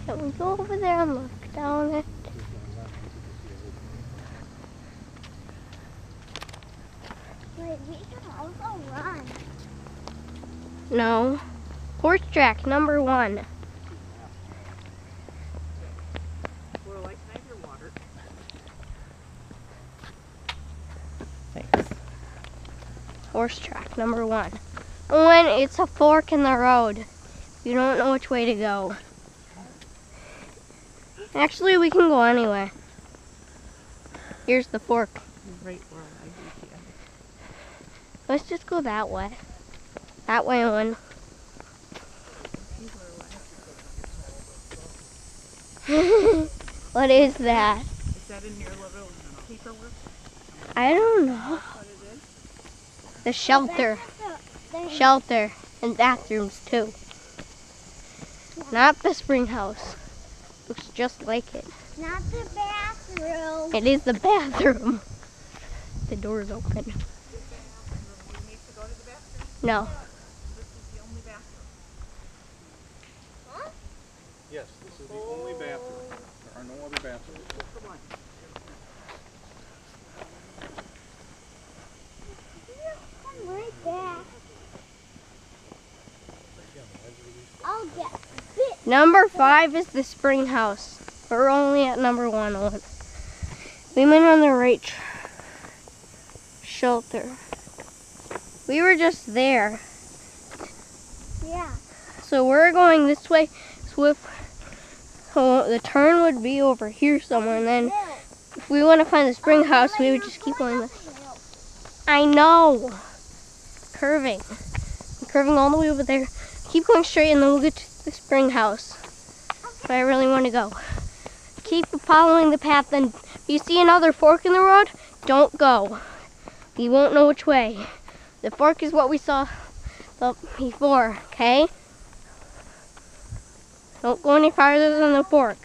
Can we go over there and look down it? Wait, we can also run. No. Horse track number 1. Lorelai, can I have your water? Thanks. Horse track number 1. When it's a fork in the road, you don't know which way to go. Actually, we can go anyway. Here's the fork. Right, Lorelai, you can. Let's just go that way. That way, Owen. What is that? Is that in your little paperwork? I don't know. What it is? The shelter. Shelter and bathrooms too. Not the spring house. Looks just like it. Not the bathroom. It is the bathroom. The door's open. We need to go to the bathroom? No. This is the only bathroom. Huh? Yes, this is the only bathroom. There are no other bathrooms. Just the one. Come right back. I'll get bit. Number 5 is the spring house. We're only at number 1. We went on the right shelter. We were just there. Yeah. So we're going this way. So the turn would be over here somewhere, and then if we want to find the spring house, we would just keep going. I know. Curving. Curving all the way over there. Keep going straight, and then we'll get to the spring house. But I really want to go. Keep following the path, and if you see another fork in the road, don't go. You won't know which way. The fork is what we saw before, okay? Don't go any farther than the fork.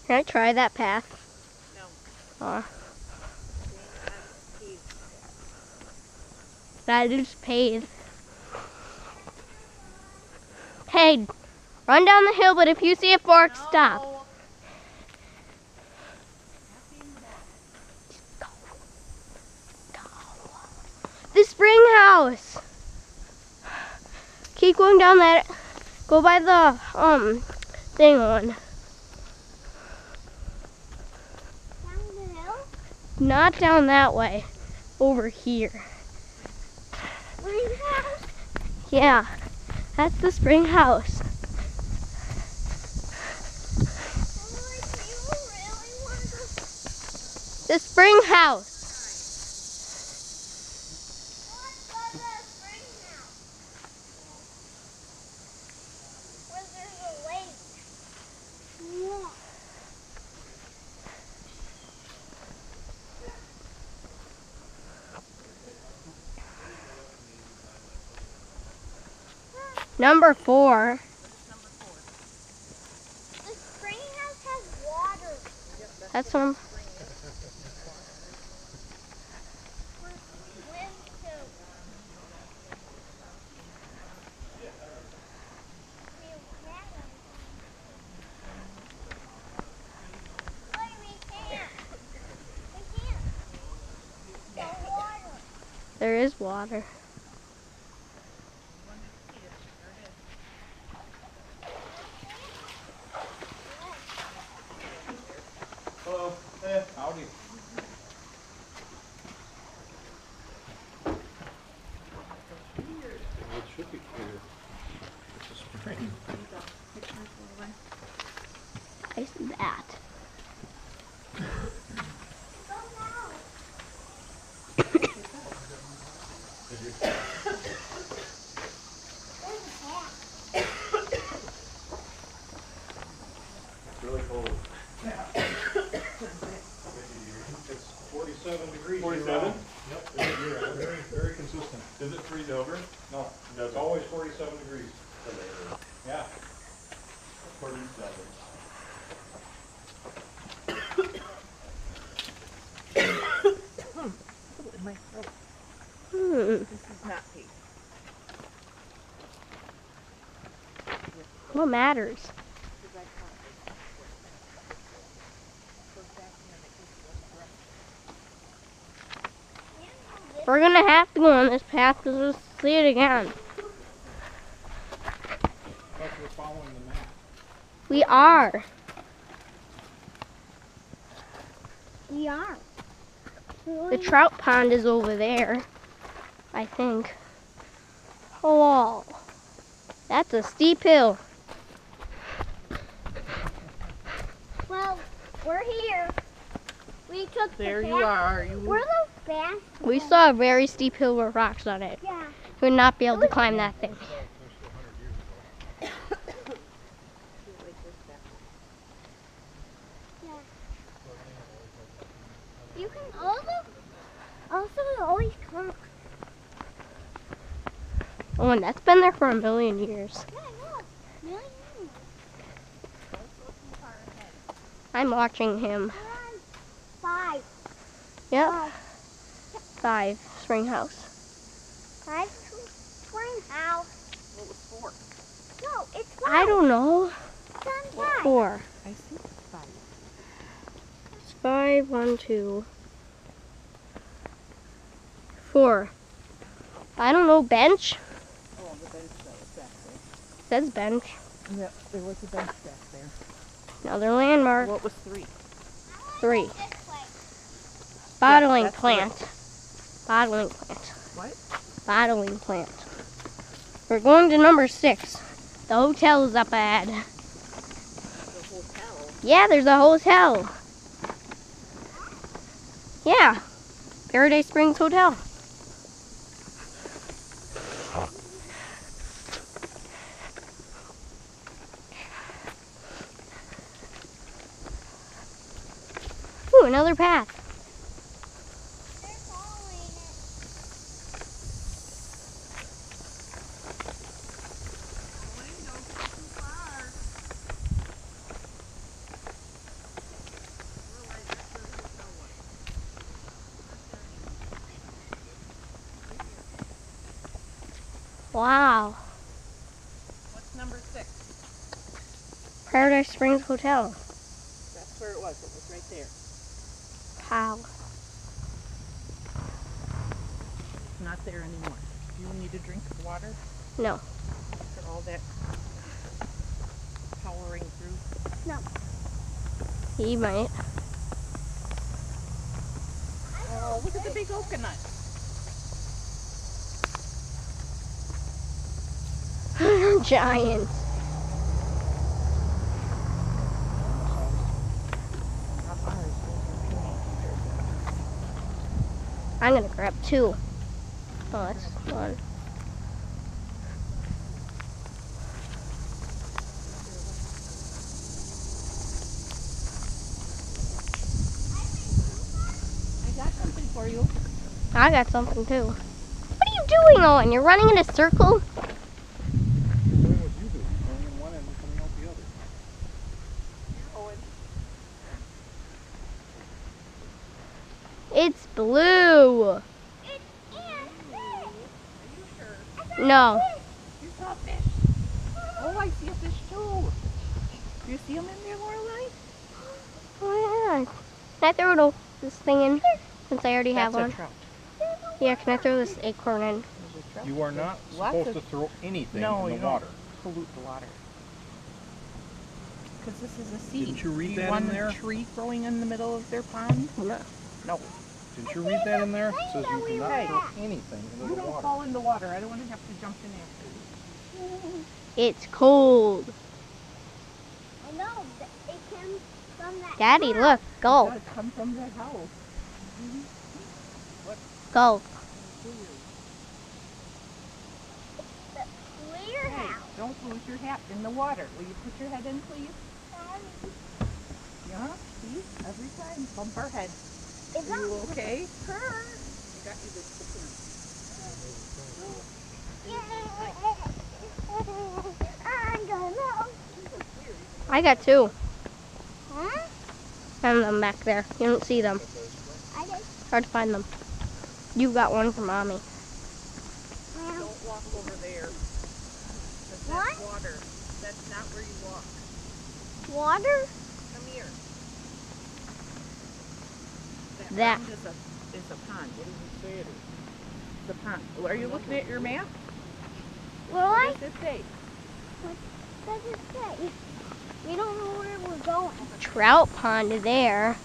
Can I try that path? No. Aw. That is paved. Hey, run down the hill, but if you see a fork, stop. The spring house. Keep going down that. Go by the thing on. Down the hill? Not down that way. Over here. Spring house? Yeah, that's the spring house. Do you really want to? The spring house. Let's go to the spring house. Where there's a lake. Yeah. Number 4. The spring house has water. That's one. Where we live too. Wait, we can't. We can't. The water. There is water. Hello. Howdy. It should be clear. It's a spring. I see that. It's really cold. It's 47 degrees. 47? Yep, very, very consistent. Does it freeze over? No, it's always 47 degrees. Yeah. 47. This is not paved. What matters? Because I found this. Goes back in and it gives you a direction. We're gonna have to go on this path because we'll see it again. But we're following the map. We are. We are. The trout pond is over there, I think. Oh, that's a steep hill. Well, we're here. We took There the you are. We're the fast. We saw a very steep hill with rocks on it. Yeah. We would not be able to climb that thing. You can also always come. Oh, and that's been there for a million years. Yeah, I know. Million. I'm watching him. We're on 5. Yep, Oh, 5, spring house. 5 spring house. What was 4? No, it's 5. I don't know. It's on 5. 4. I see 5. It's 5, 1, 2, 4. I don't know, bench? Oh, the bench that was back there. Says bench. Yeah, there was a bench back there. Another landmark. What was 3? 3. This way. Bottling that's plant. Bottling plant. What? Bottling plant. We're going to number 6. The hotel is up ahead. The hotel. Yeah, there's a hotel. Yeah. Paradise Springs Hotel. Ooh, another path. They're following it. Wow. What's number 6? Paradise Springs Hotel. That's where it was. It was right there. Wow. It's not there anymore. Do you need a drink of water No. after all that powering through? He might. Oh, look at the big coconut. Giant. I'm gonna grab 2. Oh, that's 1. I got something for you. I got something too. What are you doing, Owen? You're running in a circle? Doing what you do, going in one end and coming out the other. It's blue. No. You saw a fish. Oh, I see a fish too. Do you see him in there, Lorelai? Oh, yeah. Can I throw this thing in? Since I already have That's one. a trout. Yeah, can I throw this acorn in? There's a trout. You are not Lots supposed of- to throw anything No, in you the water. don't pollute the water. Because this is a seed. Didn't you read Do that in want there? a tree growing in the middle of their pond? No. No. Didn't you read that in there? It says you Hey. cannot throw anything You into the don't water. fall in the water. I don't want to have to jump in after you. It's cold. I know. It came from that. Daddy, house. look. Go. Gotta come from that house. Go. The clear Hey, house. don't lose your hat in the water. Will you put your head in, please? Yeah, see? Every time. Bump our head. It's Are you not okay? her. I got you this coconut. I don't know. I got 2. Huh? And them back there. You don't see them. I did. Hard to find them. You got one for Mommy. walk over there. What? That's water. That's not where you walk. Water? Come here. That. Pond is a pond. What does it say it is? It's a pond. Are you looking at your map? Well, What does it say? what does it say? We don't know where we're going. Trout pond there.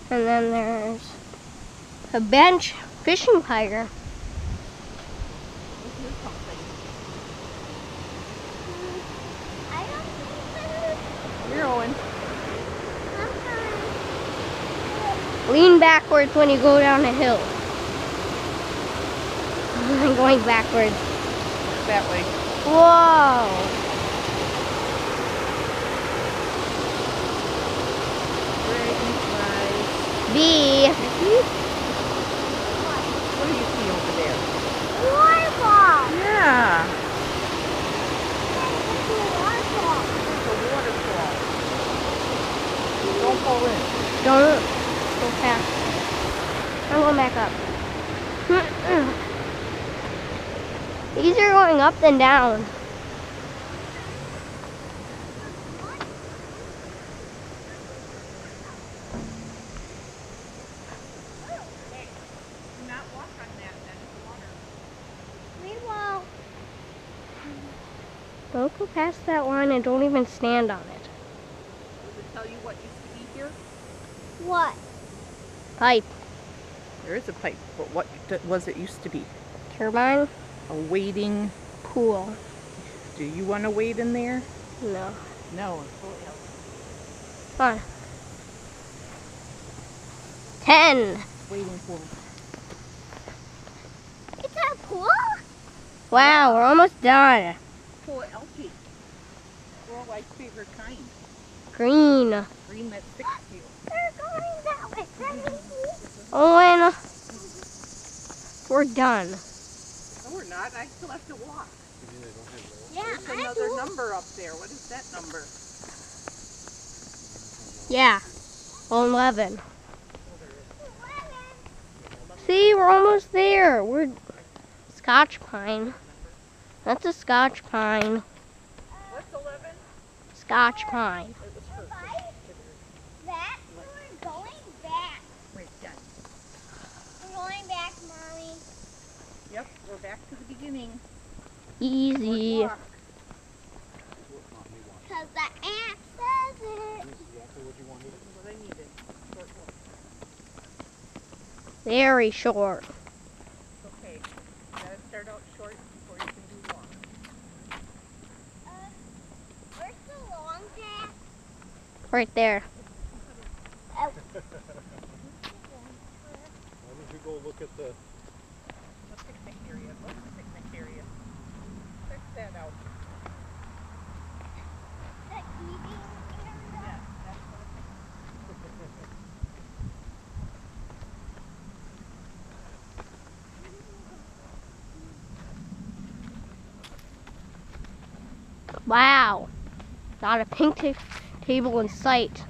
And then there's a bench fishing pier. This is something. I don't think You're Owen. so. Lean backwards when you go down a hill. I'm going backwards. That way. Whoa! Dragonflies. B. What do you see over there? Waterfall. Yeah. It's a waterfall. It's a waterfall. Don't fall in. Don't go fast. I'm going back up. These are going up and down. Do not walk on that. That is water. We won't. Don't go past that line and don't even stand on it. Does it tell you what used to be here? What? Pipe. There is a pipe, but what was it used to be? Turbine. A wading. Pool. Do you want to wade in there? No. No. Come on. 10. Wading pool. It's a pool? Wow, we're almost done. Pool of algae. Worldwide favorite kind. Green. Green that sticks to you. They're going that way. Owen. We're done. No, we're not. I still have to walk. Yeah, There's I another do. number up there. What is that number? Yeah. 11. See, we're almost there. We're Scotch pine. That's a Scotch pine. What's 11? Scotch pine. It was first. That, we're going back. Right, done. We're going back, Mommy. Yep, we're back to the beginning. Easy. Walk. Because the app says it. This is what I needed. Short walk. Very short. Okay. You gotta start out short before you can do long. Where's the long path? Right there. Oh. Why don't you go look at the... The picnic area. What's the picnic area? Check that out. The eating area. Yes, that's what a picnic. Wow. Not a pink table in sight.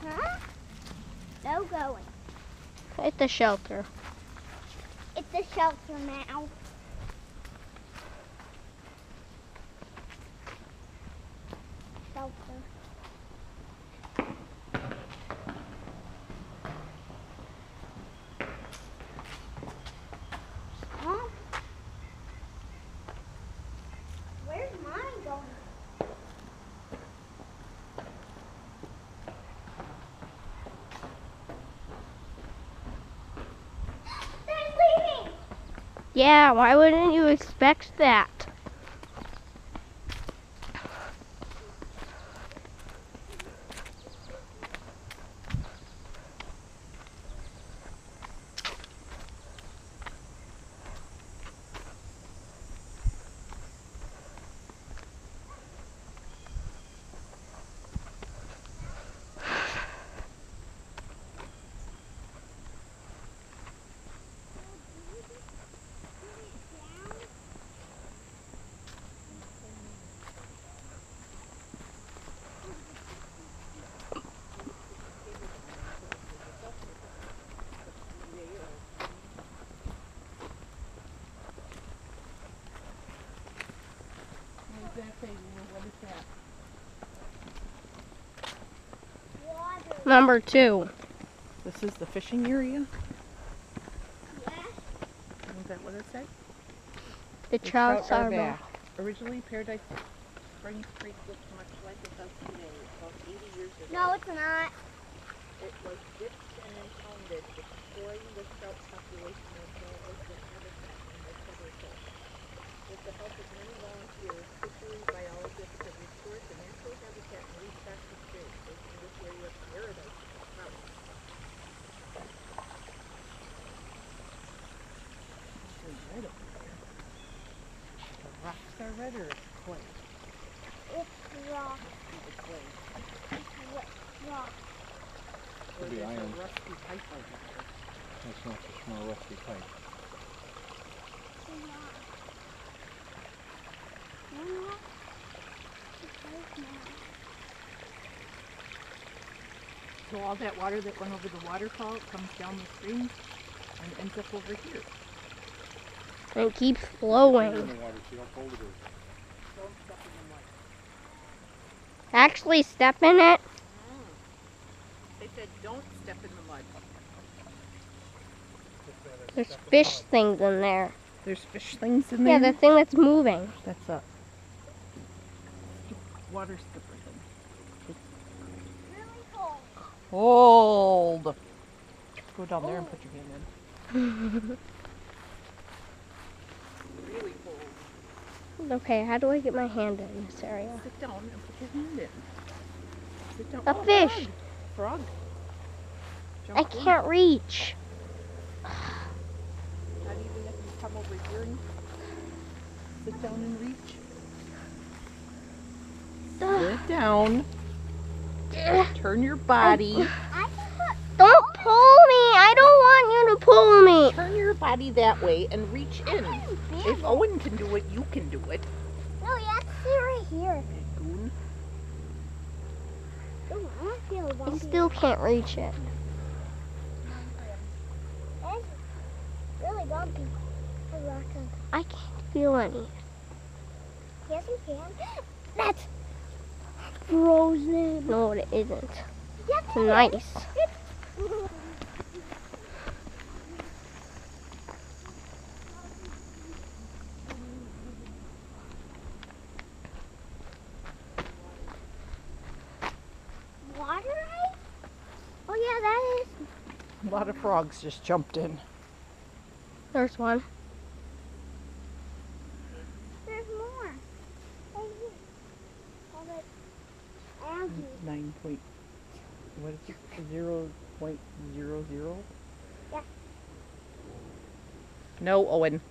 Huh? No going. At the shelter. It's a shelter now. Shelter. Huh? Where's mine going? They're leaving! Yeah, why wouldn't you expect that? Number 2. This is the fishing area. Yeah. Is that what it said? The trouts are back. Originally, Paradise Springs Creek looked much like it does today. About 80 years ago, No, it's not. it was dipped and impounded, destroying the trout population as well as the habitat in most of the coast. With the help of many volunteers, fishery biologists have restored the natural habitat and restocked the stream, making this area paradise for trout. It's red over there. The rocks are red or it's clay? It's rock. It's clay. Rock. Or Could be there's iron. a rusty pipe over there. That's not the small rusty pipe. So all that water that went over the waterfall comes down the stream and ends up over here. And it keeps You're in flowing. the water, see how cold it is. Don't step in the mud. Actually step in it. They said don't step in the mud. There's fish things in there. There's fish things in Yeah, there? the thing that's moving. That's a water skipper thing. Really cold. Hold! Go down there and put your hand in. Really cold. Okay, how do I get my hand in this area? Sit down and put your hand in. Sit down. A Oh, fish. Frog. Jump I in. can't reach. Not even if you come over here and sit down and reach. Sit down. Turn your body. I can put. Don't pull me. I don't want you to pull me. Turn your body that way and reach in. Big. If Owen can do it, you can do it. No, you have to sit right here. Big goon. Ooh, I want to feel I bumpy. still can't reach it. It's really bumpy. A rock on. I can't feel any. Yes, you can. That's Frozen. No, it isn't. yes, It's nice. Water ice? Oh yeah, that is. A lot of frogs just jumped in. There's one. There's more. Right here. All that algae. 9 point. What is it? 0.00? Yeah. No, Owen.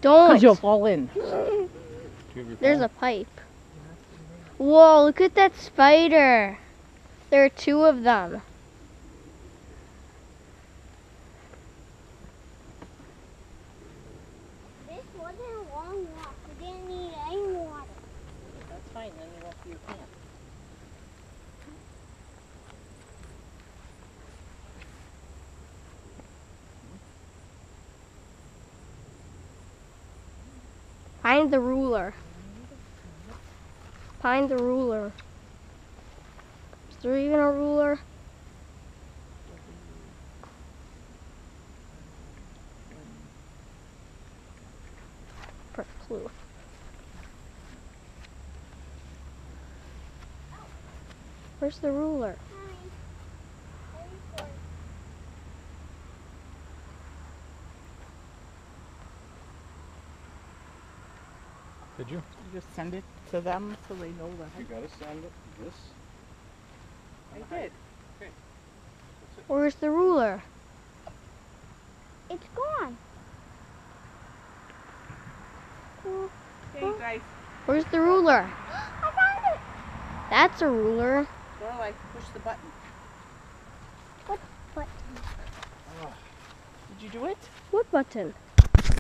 Don't. Because you'll fall in. There's a pipe. Whoa, look at that spider. There are 2 of them. This wasn't a long walk. We didn't need any water. That's fine, then you won't be your pants. Find the ruler. Find the ruler. Is there even a ruler? For a clue. Where's the ruler? Did you? You just send it to them so they know that. You gotta send it this. I did. Where's the ruler? It's gone. Hey, you guys. Where's the ruler? I found it. That's a ruler. Well, I push the button. What? Did you do it? What button?